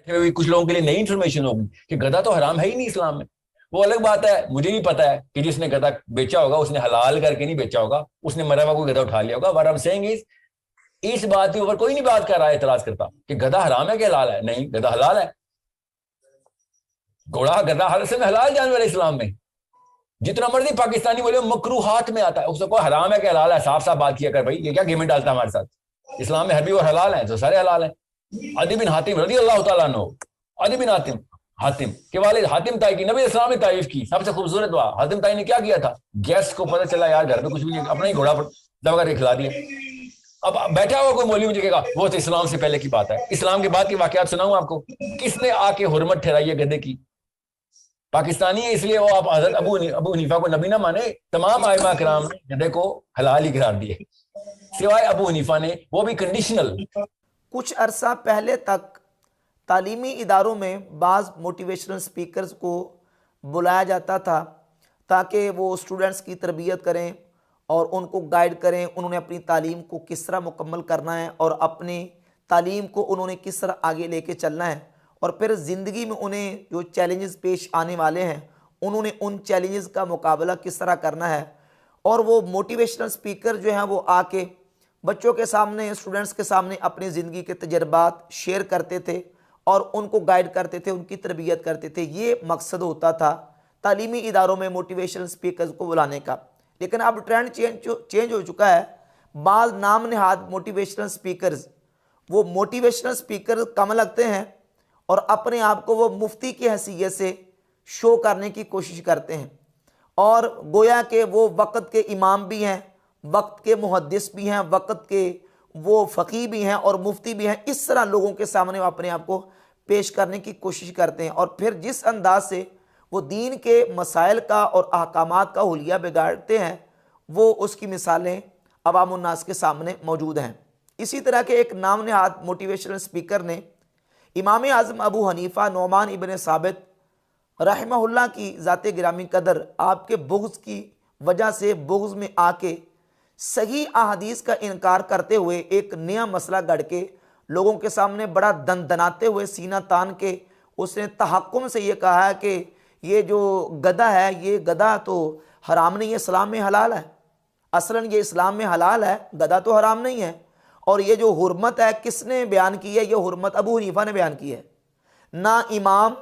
कुछ लोगों के लिए नई इन्फॉर्मेशन होगी कि गधा तो हराम है ही नहीं इस्लाम में। वो अलग बात है, मुझे भी पता है कि जिसने गधा बेचा होगा उसने हलाल करके नहीं बेचा होगा, उसने मरा हुआ कोई गधा उठा लिया होगा। वर हम सेइंग इस बात के ऊपर कोई नहीं बात कर रहा है, इतराज करता कि गधा हराम है कि हलाल है। नहीं, गधा हलाल है। घोड़ा गधा हर से में हलाल जानवर है इस्लाम में। जितना मर्जी पाकिस्तानी बोले मकरू हाथ में आता है, उसको कोई हराम है कि हलाल है, साफ साफ बात किया कर भाई, ये क्या गेम डालता है हमारे साथ। इस्लाम में हर भी और हलाल है तो सारे हलाल है। अदी बिन हातिम रजी अल्लाह तआला अन्हु, अदी बिन हातिम, हातिम के वालिद हातिम ताई की नबी इस्लाम ने तारीफ की, सबसे खूबसूरत दुआ। हातिम ताई ने क्या किया था, गेस्ट को पता चला यार घर में कुछ भी नहीं, अपना ही घोड़ा दबा करके खिला दिया। अब बैठा हुआ कोई मौलवी मुझे कहेगा वो तो इस्लाम से पहले की बात है। इस्लाम के बाद की वाकयात सुनाऊं आपको, किसने आके हुर्मत ठहराई है गधे की। पाकिस्तानी है इसलिए वो आप हजरत अबू हनीफा को नबी ना माने, तमाम आइमा कराम ने गधे को हलाल ही करार दिए सिवाय अबू हनीफा ने, वो भी कंडीशनल। कुछ अरसा पहले तक तालीमी इदारों में बाज़ मोटिवेशनल स्पीकर्स को बुलाया जाता था ताकि वो स्टूडेंट्स की तरबियत करें और उनको गाइड करें, उन्होंने अपनी तालीम को किस तरह मुकम्मल करना है और अपनी तालीम को उन्होंने किस तरह आगे लेके चलना है, और फिर ज़िंदगी में उन्हें जो चैलेंजेस पेश आने वाले हैं उन्होंने उन चैलेंजेस का मुकाबला किस तरह करना है। और वो मोटिवेशनल स्पीकर जो हैं वो आके बच्चों के सामने, स्टूडेंट्स के सामने अपनी ज़िंदगी के तजर्बात शेयर करते थे और उनको गाइड करते थे, उनकी तरबियत करते थे। ये मकसद होता था तालीमी इदारों में मोटिवेशनल स्पीकर्स को बुलाने का। लेकिन अब ट्रेंड चेंज हो चुका है। बाज़ नाम नहाद मोटिवेशनल स्पीकर्स, वो मोटिवेशनल स्पीकर कम लगते हैं और अपने आप को वो मुफ्ती की हैसियत से शो करने की कोशिश करते हैं, और गोया के वो वक़्त के इमाम भी हैं, वक्त के मुहद्दिस भी हैं, वक्त के वो फ़कीह भी हैं और मुफ्ती भी हैं। इस तरह लोगों के सामने वो अपने आप को पेश करने की कोशिश करते हैं, और फिर जिस अंदाज से वो दीन के मसाइल का और अहकामात का हुलिया बिगाड़ते हैं, वो उसकी मिसालें अवामुन्नास के सामने मौजूद हैं। इसी तरह के एक नाम नहाद मोटिवेशनल स्पीकर ने इमाम आज़म अबू हनीफ़ा नोमान इब्न साबित रहमहुल्लाह की ज़ात गिरामी कदर, आपके बुग़्ज़ की वजह से बुग़्ज़ में आके सही अहादीस का इनकार करते हुए एक नया मसला गढ़ के लोगों के सामने बड़ा दनदनाते हुए सीना तान के उसने तहक्कुम से ये कहा है कि ये जो गधा है, ये गधा तो हराम नहीं है, इस्लाम में हलाल है। असलन ये इस्लाम में हलाल है, गधा तो हराम नहीं है। और ये जो हुर्मत है किसने बयान की है, ये हुर्मत अबू हनीफा ने बयान की है। ना इमाम,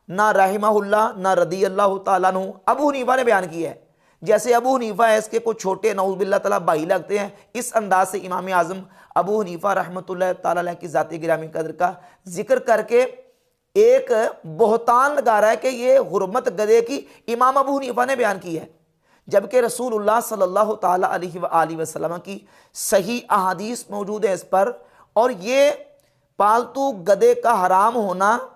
ना रहमहुल्लाह, ना रदी अल्लाह तआला अन्हु, अबू हनीफा ने बयान की है। जैसे अबू हनीफा है इसके कुछ छोटे नऊज़ुबिल्लाह तआला भाई लगते हैं, इस अंदाज से इमाम आज़म अबू हनीफा रहमतुल्लाह तआला अलैह की ज़ात गिरामी कदर का जिक्र करके एक बहतान लगा रहा है कि ये हुर्मत गधे की इमाम अबू हनीफा ने बयान की है, जबकि रसूलुल्लाह सल्लल्लाहु ताला अलैहि वसल्लम की सही अहादीस मौजूद है इस पर। और ये पालतू गधे का हराम होना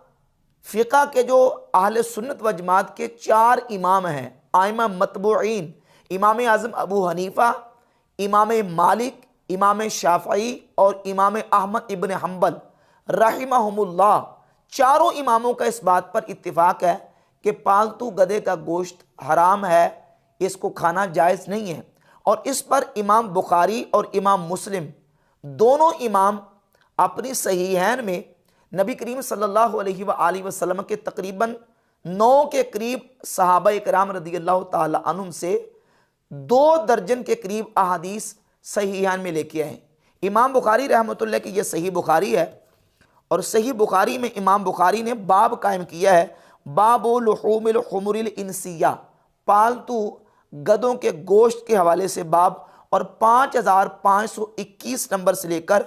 फ़िक़ा के जो अहले सुन्नत व जमात के 4 इमाम हैं, आइमा मतबूईन, इमाम आज़म अबू हनीफ़ा, इमाम मालिक, इमाम शाफ़ई और इमाम अहमद इब्न हम्बल रहिमहुमुल्लाह, चारों इमामों का इस बात पर इत्तिफ़ाक़ है कि पालतू गधे का गोश्त हराम है, इसको खाना जायज़ नहीं है। और इस पर इमाम बुखारी और इमाम मुस्लिम दोनों इमाम अपनी सहीहैन में नबी करीम सल्लल्लाहु अलैहि वसल्लम के तकरीबन 9 के करीब सहाबा इकराम रदी अल्लाह ताला अन्हुम से 2 दर्जन के करीब अहादीस सहीहान में लेके आए। इमाम बुखारी रहमतुल्लाह की ये सही बुखारी है, और सही बुखारी में इमाम बुखारी ने बाब कायम किया है, बाबु लुहूमिल हुमुरिल इंसिया, पालतू गधों के गोश्त के हवाले से बाब, और 5521 नंबर से लेकर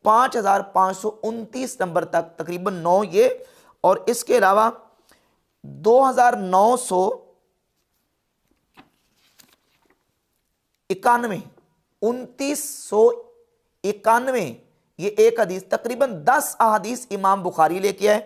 5529 नंबर तक तकरीबन 9 ये, और इसके अलावा 2991, 2991 ये एक हदीस, तकरीबन 10 अहादीस इमाम बुखारी लेके आए।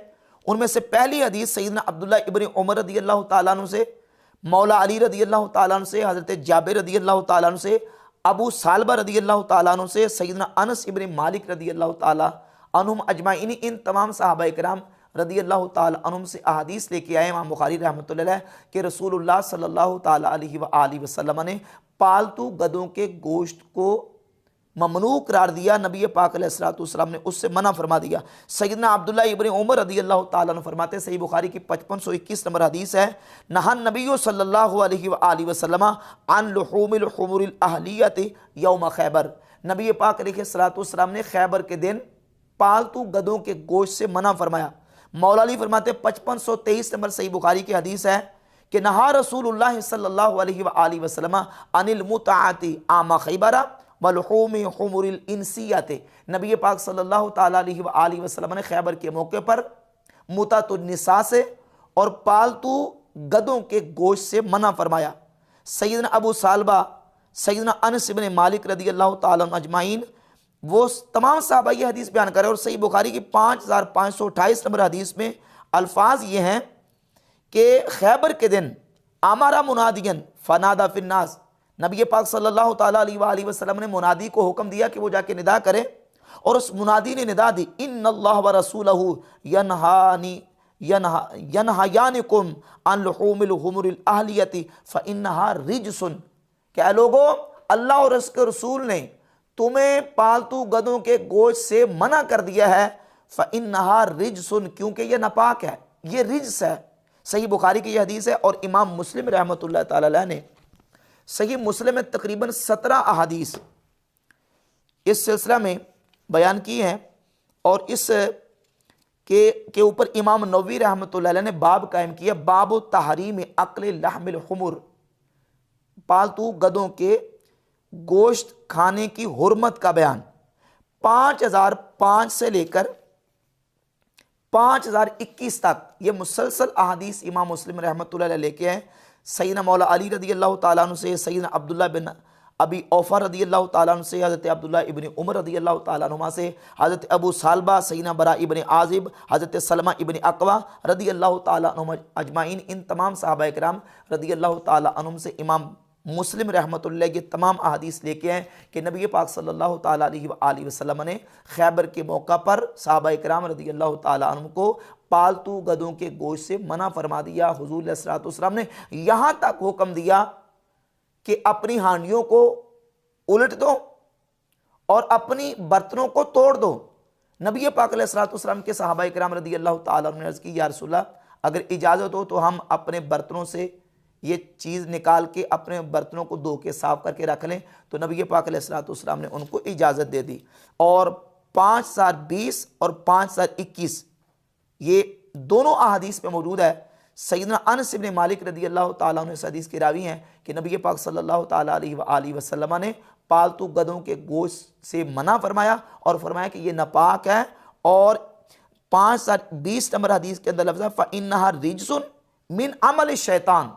उनमें से पहली हदीस सैयदना अब्दुल्लाह इब्न उमर रदी अल्लाह ताला अन्हु से, मौला अली रदी अल्लाह ताला अन्हु से, हज़रत जाबिर रदी अल्लाह ताला अन्हु से, अबू सालबा रदी अल्लाह ताला अन्हु से, सैयदना अनस इब्न मालिक रदी अल्लाह ताला अन्हुम अजमाइन, इन तमाम सहाबा इकराम रदी अल्लाह ताला अन्हुम से अहादीस लेके आए इमाम बुखारी रहमतुल्लाह अलैह कि रसूलुल्लाह सल्लल्लाहु ताला अलैहि वसल्लम ने पालतू गधों के गोश्त को ममनू करार दिया, नबी पाक अलैहिस्सलाम ने उससे मना फरमा दिया। सैयदना अब्दुल्लाह इब्न उमर रदियल्लाहु ताला अन्हु फरमाते, सही बुखारी की 5521 नंबर हदीस है, नहन नबी सल्लल्लाहु अलैहि वसल्लम अन लुहूमिल हुमुरिल अहलियति यौम खैबर। नबी पाक अलैहिस्सलाम ने खैबर के दिन पालतू गधों के गोश्त से मना फरमाया। मौला अली फरमाते 5523 नंबर सही बुखारी की हदीस है कि नहा रसूलुल्लाह सल्लल्लाहु अलैहि वसल्लम अनिल मुताअति आमा खैबरा वलहुमी हुमुरिल इंसियत। नबी पाक सल्लल्लाहु ताला अलैहि वसल्लम ने खैबर के मौके पर मुतातुन निसा से और पालतू गधों के गोश्त से मना फरमाया। सैयदना अबू सालबा, सैयदना अनस इब्न मालिक रदियल्लाहु ताला अन्हु अजमाइन, वो तमाम साहबा ये हदीस बयान करें। और सही बुखारी की 5528 नंबर हदीस में अल्फाज ये हैं कि खैबर के दिन आमारा मुनादियन फनादा फिन्नास, नबी पाक सल्लल्लाहु ताला अलैहि वसल्लम ने मुनादी को हुक्म दिया कि वो जाके निदा करे, और उस मुनादी ने निदा दी, इन्नल्लाह व रसूलहु यनहायानिकुम अन लुहूमिल हुमुरिल अहलियति फइन्नहा रिजसुन। क्या लोगों, अल्लाह और उसके रसूल ने तुम्हें पालतू गधों के गोश्त से मना कर दिया है, फइन्नहा रिजसुन, क्योंकि यह नापाक है, ये रिज्स है। सही बुखारी की यह हदीस है। और इमाम मुस्लिम रहमतुल्लाह ताला अलैह ने सही मुस्लिम में तकरीबन 17 अहादीस इस सिलसिला में बयान की हैं, और इस के ऊपर इमाम नववी रहमतुल्लाह अलैह ने बाब कायम किया, बाब तहरीम अक्ल लहमिल हुमुर, पालतू गधों के गोश्त खाने की हुर्मत का बयान। 5005 से लेकर 5021 तक ये मुसलसल अहादीस इमाम मुस्लिम रहमतुल्लाह अलैह लेके हैं। सैयदना मौला अली रदियल्लाहु ताला अन्हु से, सैयदना अब्दुल्लाह बिन अबी औफा रदियल्लाहु ताला अन्हु से, हज़रत अब्दुल्लाह इब्न उमर रदियल्लाहु ताला अन्हुमा से, हज़रत अबू सालबा, सैयदना बरा इब्न आजिब, हज़रत सलमा इब्न अकवा रदियल्लाहु ताला अन्हुम अजमाइन, इन तमाम सहाबा इकराम रदियल्लाहु ताला अन्हुम से इमाम मुस्लिम रहमतुल्लाह ये तमाम अहादीस लेके हैं कि नबी पाक सल्लल्लाहु ताला अलैहि वसल्लम ने खैबर के मौका पर सहाबा इकराम रदियल्लाहु ताला अन्हुम को पालतू गधों के गोश्त से मना फरमा दिया। हुजूर अलैहिस्सलातु वस्सलाम ने यहाँ तक हुक्म दिया कि अपनी हांडियों को उलट दो और अपनी बर्तनों को तोड़ दो। नबी पाक अलैहिस्सलातु वस्सलाम के सहाबा इकराम रदियल्लाहु ताला अन्हुम ने अर्ज़ की, या रसूलल्लाह, अगर इजाज़त हो तो हम अपने बर्तनों से ये चीज़ निकाल के अपने बर्तनों को धो के साफ करके रख लें। तो नबी पाक अलैहिस्सलातु वस्सलाम ने उनको इजाज़त दे दी। और 5020 और 5021 ये दोनों अहादीस में मौजूद है। सैयदना अनस इब्न मालिक रदियल्लाहु ताला अन्हु इस हदीस की रावी हैं कि नबी पाक सल्लल्लाहु ताला अलैहि वसल्लम ने पालतू गधों के गोश्त से मना फरमाया और फरमाया कि ये नापाक है। और 5020 नंबर हदीस के अंदर लफ्ज़ है फ़इन्नहा रिजसुन मिन अमल शैतान,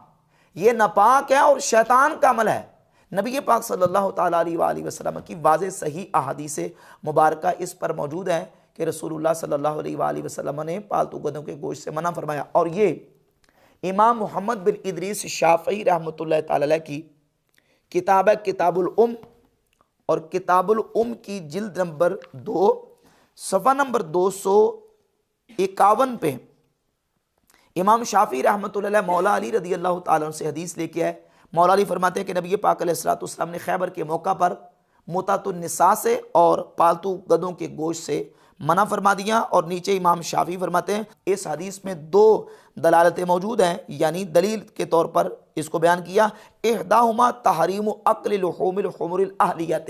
ये नापाक है और शैतान का अमल है। नबी पाक सल्लल्लाहु ताला अलैहि वसल्लम की वाज़ेह सही अहादीस मुबारका इस पर मौजूद है कि रसूलुल्लाह सल्लल्लाहु अलैहि वसल्लम ने पालतू गधों के गोश्त से मना फरमाया। और ये इमाम मोहम्मद बिन इदरीस शाफ़ई रहमतुल्लाह ताला अलैह की किताब है किताबुल उम, और किताबुल उम की जिल्द नंबर 2 सफ़ा नंबर 251 पे इमाम शाफ़ी रहमतुल्लाह अलैह मौला अली रदियल्लाहु ताला अन्हु से हदीस लेके आए। मौला अली फरमाते हैं कि नबी पाक अलैहिस्सलातु वस्सलाम ने खैबर के मौका पर मुतातुन निसा से और पालतू गधों के गोश्त से मना फरमा दिया। और नीचे इमाम शाफ़ी फरमाते हैं इस हदीस में 2 दलालतें मौजूद हैं, यानी दलील के तौर पर इसको बयान किया। इहदाहुमा तहरीम अक्ल लुहूमिल हुमुरिल अहलियत,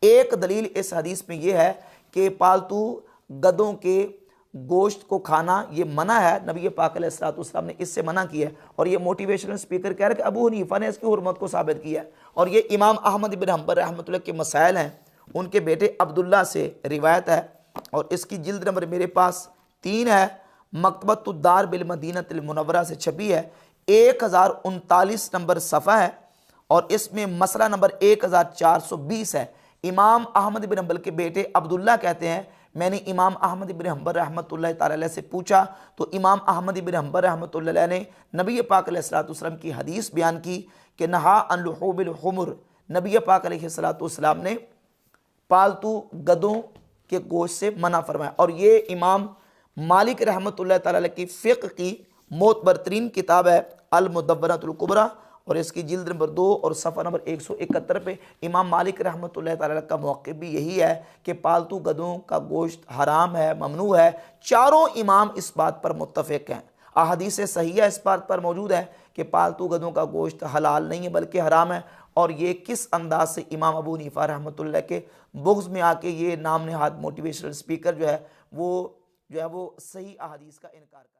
एक दलील इस हदीस में यह है कि पालतू गधों के गोश्त को खाना ये मना है, नबी पाक अलैहिस्सलातु वस्सलाम ने इससे मना किया है। और ये मोटिवेशनल स्पीकर कह रहे हैं कि अबू हनीफा ने इसकी हुर्मत को साबित किया है। और ये इमाम अहमद इब्न हंबल रहमतुल्लाह के मसाइल हैं, उनके बेटे अब्दुल्ला से रिवायत है। और इसकी जिल्द नंबर मेरे पास 3 है, मकतबतुद्दार बिल मदीनतिल मुनव्वरा से छपी है, 1039 नंबर सफ़ा है। और इसमें मसला नंबर 1420 है। इमाम अहमद इब्न हंबल के बेटे अब्दुल्ला कहते हैं मैंने इमाम अहमद इब्न हंबल रहमतुल्लाह ताला अलैह से पूछा तो इमाम अहमद इब्न हंबल रहमतुल्लाह अलैह ने नबी पाक अलैहिस्सलातु वस्सलाम की हदीस बयान की कि नहा अन लुहूमिल हुमुर, नबी पाक अलैहिस्सलातु वस्सलाम ने पालतू गधों के गोश्त से मना फरमाया। और ये इमाम मालिक रहमतुल्लाह ताला अलैह की फ़िक़्ह की मोतबरतरीन किताब है अल मुदव्वरतुल कुबरा, और इसकी जिल्द नंबर 2 और सफ़ा नंबर 171 पे इमाम मालिक रहमतुल्लाह तआला का मौक़िफ़ भी यही है कि पालतू गधों का गोश्त हराम है, ममनू है। चारों इमाम इस बात पर मुत्तफ़िक़ हैं। अहादीस सहीह इस बात पर मौजूद है कि पालतू गधों का गोश्त हलाल नहीं है बल्कि हराम है। और ये किस अंदाज से इमाम अबू हनीफा रहमतुल्लाह के बुग़्ज़ में आके ये नाम नहाद मोटिवेशनल स्पीकर जो है वो सही अहादीस का इनकार कर